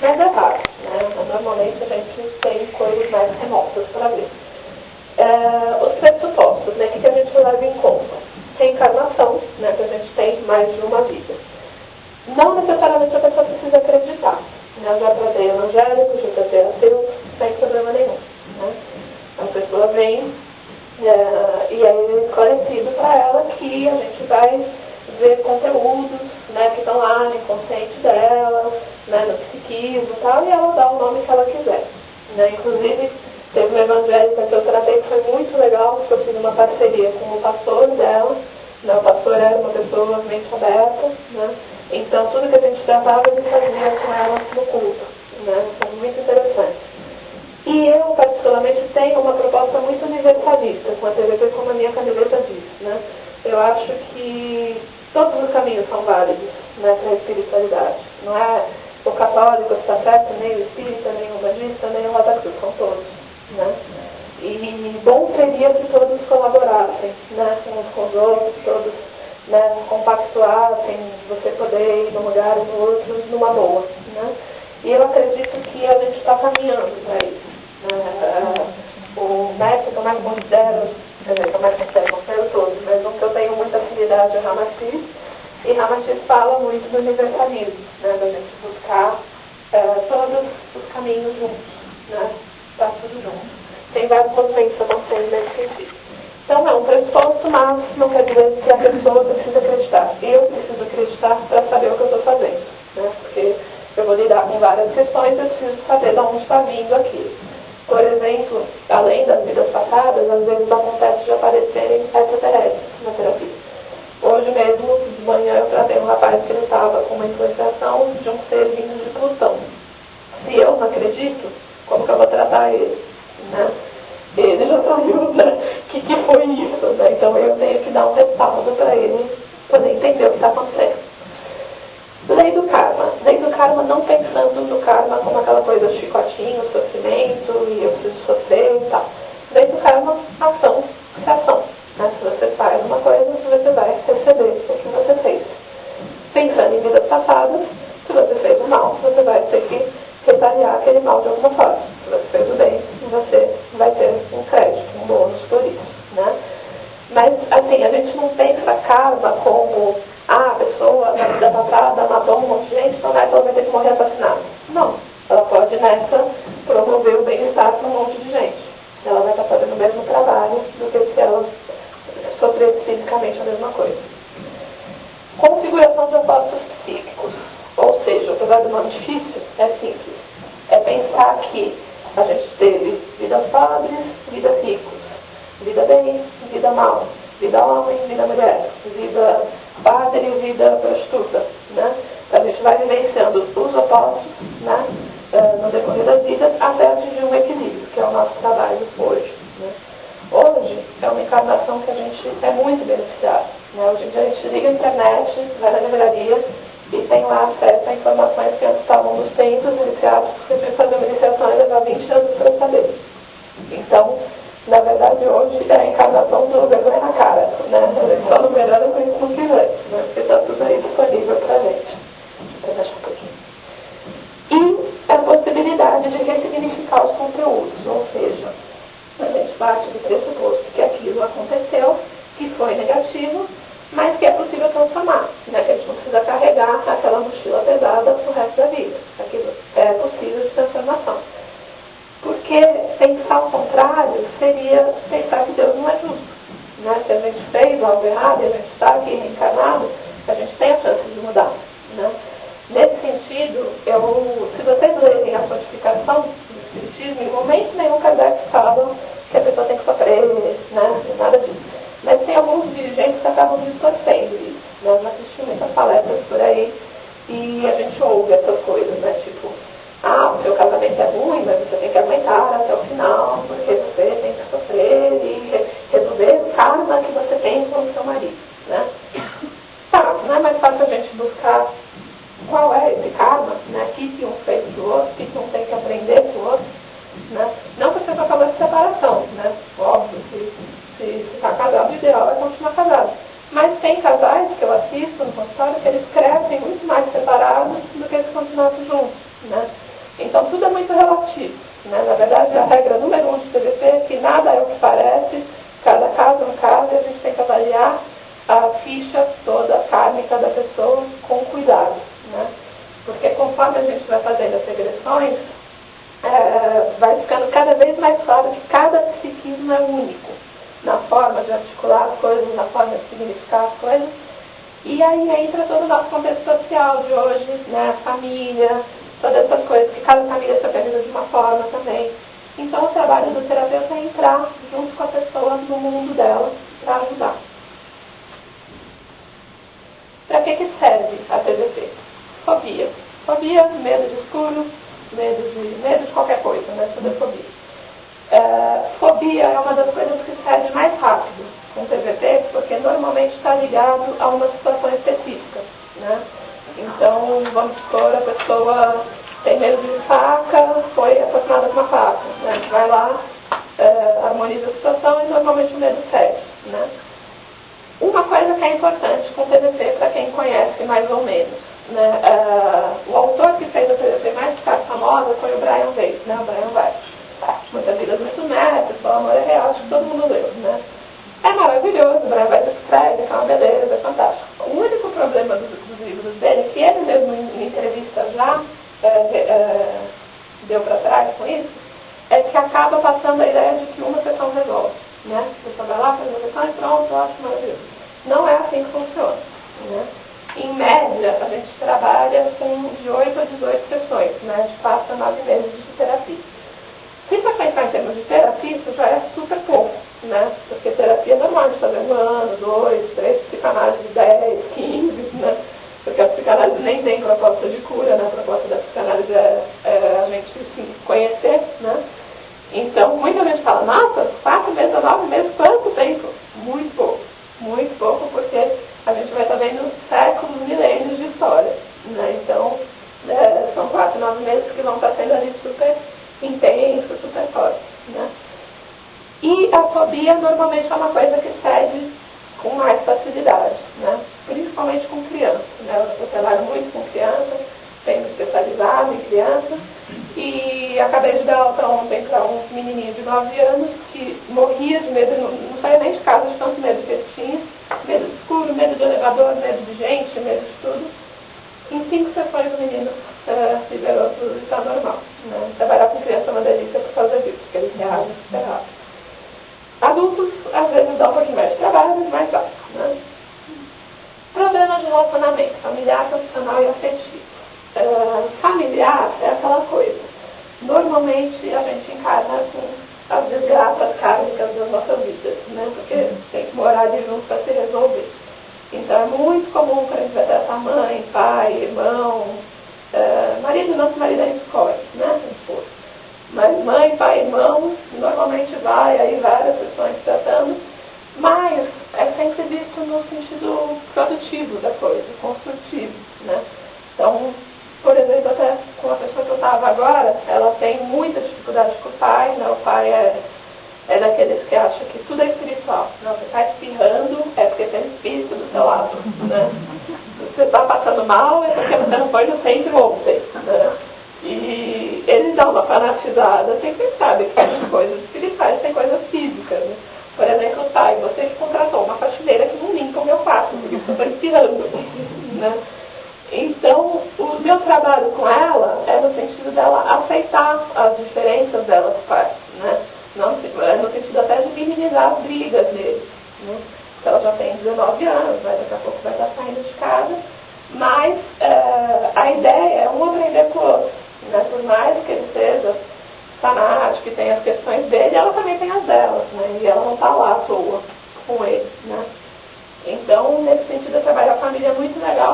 Mas é raro, né? Normalmente a gente tem coisas mais remotas para ver. Os pressupostos, né? O que a gente leva em conta? Reencarnação, né? Que a gente tem mais de uma vida. Não necessariamente a pessoa precisa acreditar. Né? Eu já tratei evangélico, já tratei ateu, sem problema nenhum. Né? A pessoa vem e é esclarecido para ela que a gente vai ver conteúdos, né, que estão lá no inconsciente dela, né, no psiquismo e tal, e ela dá o nome que ela quiser. Né? Inclusive, teve uma evangélica que eu tratei que foi muito legal, porque eu fiz uma parceria com o pastor dela, né? O pastor era uma pessoa mente aberta, né? Então tudo que a gente tratava ele fazia com ela no culto, né? Foi muito interessante. E eu, particularmente, tenho uma proposta muito universalista com a TVP, como a minha candidata diz, né? Eu acho que todos os caminhos são válidos, né, para a espiritualidade. Não é o católico que está certo, nem o espírita, nem o budista, nem o Rosa Cruz, são todos. Né? E bom seria se todos colaborassem, né, uns com os outros, todos, né, compactuassem, você poder ir num lugar e no outro numa boa. Né? E eu acredito que a gente está caminhando para isso. O mestre Tomás considera, Tomás considera todos, mas um que eu tenho muita afinidade é Ramachis, e Ramachis fala muito do universalismo, né, da gente buscar todos os caminhos juntos, né, está tudo junto. Tem vários movimentos acontecendo nesse sentido. Então é um pressuposto, mas não quer dizer que a pessoa precisa acreditar. Eu preciso acreditar para saber o que eu estou fazendo, né, porque eu vou lidar com várias questões, eu preciso saber de onde está vindo aquilo. Por exemplo, além das vidas passadas, às vezes acontece de aparecerem extraterrestres na terapia. Hoje mesmo, de manhã, eu tratei um rapaz que ele estava com uma influenciação de um ser vindo de Plutão. Se eu não acredito, como que eu vou tratar ele? Né? Ele já saiu, né? O que foi isso? Né? Então eu tenho que dar um respaldo para ele poder entender o que está acontecendo. Lei do karma. Lei do karma não pensando no karma como aquela coisa chicotinho, sofrimento, e eu preciso sofrer e tal. Lei do karma, ação, reação. Né? Se você faz uma coisa, você vai receber o que você fez. Pensando em vidas passadas, se você fez o mal, você vai ter que retaliar aquele mal de alguma forma. Se você fez o bem, você vai ter um crédito, um bônus por isso. Né? Mas, assim, a gente não pensa karma como a pessoa na vida passada matou um monte de gente, então nessa ela vai ter que morrer assassinada. Não. Ela pode, nessa, promover o bem-estar para um monte de gente. Ela vai estar fazendo o mesmo trabalho do que se ela sofresse fisicamente a mesma coisa. Configuração de opostos psíquicos. Ou seja, apesar do nome difícil, é simples. É pensar que a gente teve vidas pobres, vidas ricos, vida bem, vida mal, vida homem, vida mulher, vida padre e vida prostituta. Né? A gente vai vivenciando os opostos, né, no decorrer das vidas até atingir um equilíbrio, que é o nosso trabalho hoje. Né? Hoje é uma encarnação que a gente é muito beneficiado. Né? Hoje em dia a gente liga a internet, vai na livraria e tem lá acesso a informações que antes estavam nos tempos iniciados, porque tinha que fazer uma iniciação e levar 20 anos para saber. Então, na verdade, hoje é a encarnação do vergonha na cara. Né? A gente só não melhora com isso no que vem, né? Porque está tudo aí disponível para a gente. Vou deixar um pouquinho. E a possibilidade de ressignificar os conteúdos, ou seja, a gente parte do pressuposto que aquilo aconteceu, que foi negativo, mas que é possível transformar, né? Que a gente não precisa carregar aquela mochila pesada pro resto da vida. Aquilo é possível de transformação. Porque pensar o contrário seria pensar que Deus não é justo. Né? Se a gente fez algo errado e a gente está aqui reencarnado, a gente tem a chance de mudar. Né? Nesse sentido, se vocês lerem a codificação do Espiritismo, em momento nenhum Kardec fala que a pessoa tem que sofrer, né? Nada disso. Mas tem alguns dirigentes que acabam distorcendo isso. Né? Eu assisti muitas palestras por aí e a gente ouve essas coisas, né? Tipo, o seu casamento é ruim, mas você tem que aguentar até o final, porque você tem que sofrer e resolver o karma que você tem com o seu marido. Né? Tá, não é mais fácil a gente buscar qual é esse karma, né? O que um fez do outro, o que um tem que aprender do outro. Né? Não que seja acabando de separação, né? Óbvio que se está casado, o ideal é continuar casado. Mas tem casais que eu assisto no consultório que eles crescem muito mais separados do que eles continuassem juntos. Né? muito relativo, né? Na verdade, a regra número 1 de TVP é que nada é o que parece, cada caso é um caso, e a gente tem que avaliar a ficha toda kármica da pessoa com cuidado, né? Porque conforme a gente vai fazendo as regressões, vai ficando cada vez mais claro que cada psiquismo é único, na forma de articular as coisas, na forma de significar as coisas. E aí entra todo o nosso contexto social de hoje, né, família, todas essas coisas, que cada família se organiza de uma forma também. Então o trabalho do terapeuta é entrar junto com a pessoa no mundo dela para ajudar. Para que serve a TVP? Fobia. Fobia, medo de escuro, medo de qualquer coisa, né? Tudo é fobia. Fobia é uma das coisas que cede mais rápido com TVP, porque normalmente está ligado a uma situação específica, né? Então, vamos supor, a pessoa tem medo de faca, foi assassinada com uma faca, né? A gente vai lá, harmoniza a situação e normalmente o medo cede, né? Uma coisa que é importante com TVP, para quem conhece mais ou menos, né? O autor que fez a TVP mais famosa foi o Brian Weiss, né? O Brian Weiss. Muitas Vidas Muito Netas, O Amor é Real, acho que todo mundo leu, né? É maravilhoso, o Brian Weiss escreve, é uma beleza, é fantástico. O único problema dos livros dele, que ele mesmo em entrevista já deu para trás com isso, é que acaba passando a ideia de que uma sessão resolve, né? Você vai lá, faz uma sessão e pronto, acho maravilhoso. Não é assim que funciona, né? Em média, a gente trabalha com de 8 a 18 sessões, né? A gente passa 9 meses de terapia. Se for pensar em termos de terapia, isso já é super pouco, né? Porque terapia é normal de fazer 1 ano, 2, 3, psicanálise de 10, 15, né? Porque a psicanálise nem tem proposta de cura, né? A proposta da psicanálise é a gente se conhecer, né? Então, muita gente fala, nossa, 4 meses a 9 meses, quanto tempo? Muito pouco, porque a gente vai estar vendo séculos, milênios de história, né? Então, são 4, 9 meses que vão estar sendo ali super intenso, super forte, né? E a fobia normalmente é uma coisa que cede com mais facilidade, né? Principalmente com crianças, né? Eu trabalho muito com crianças, tenho especializado em crianças e acabei de dar alta ontem para um menininho de 9 anos que morria de medo, não saía nem de casa de tanto medo que ele tinha, medo de escuro, medo de elevador, medo de gente, medo de tudo. Em 5 sessões o menino liberou tudo e está normal, né? Trabalhar com criança é uma delícia por causa disso, porque eles reagem super rápido. Adultos, às vezes, dão um pouquinho mais de trabalho, mas mais rápido, né? Problemas de relacionamento, familiar, profissional e afetivo. Familiar é aquela coisa. Normalmente a gente encarna com as desgraças kármicas das nossas vidas, né? Porque tem que morar ali junto para se resolver. Então é muito comum que a gente vai tratar mãe, pai, irmão, marido não, que marido a gente escolhe, né? Mas mãe, pai, irmão, normalmente vai aí várias sessões tratando, mas é sempre visto no sentido produtivo da coisa, construtivo, né? Então, por exemplo, até com a pessoa que eu estava agora, ela tem muita dificuldade com o pai, né? O pai é daqueles que acham que tudo é espiritual. Não, você está espirrando, é porque tem espírito do seu lado, né? Se você está passando mal, é porque você não foi no centro ontem, né? E eles dão uma fanatizada, sem que sabe que tem coisas espirituais, tem coisas físicas, né? Por exemplo, pai, você contratou uma faxineira que não limpa o meu quarto, porque eu estou espirrando, né? Então, o meu trabalho com ela é no sentido dela aceitar as diferenças dela dos pais, né? Não, no sentido até de minimizar as brigas deles, né? Ela já tem 19 anos, mas daqui a pouco vai estar saindo de casa, mas a ideia é um aprender com o outro, né? Por mais que ele seja fanático, que tenha as questões dele, ela também tem as delas, né? E ela não está lá à toa com ele, né? Então, nesse sentido, eu trabalho a família muito legal,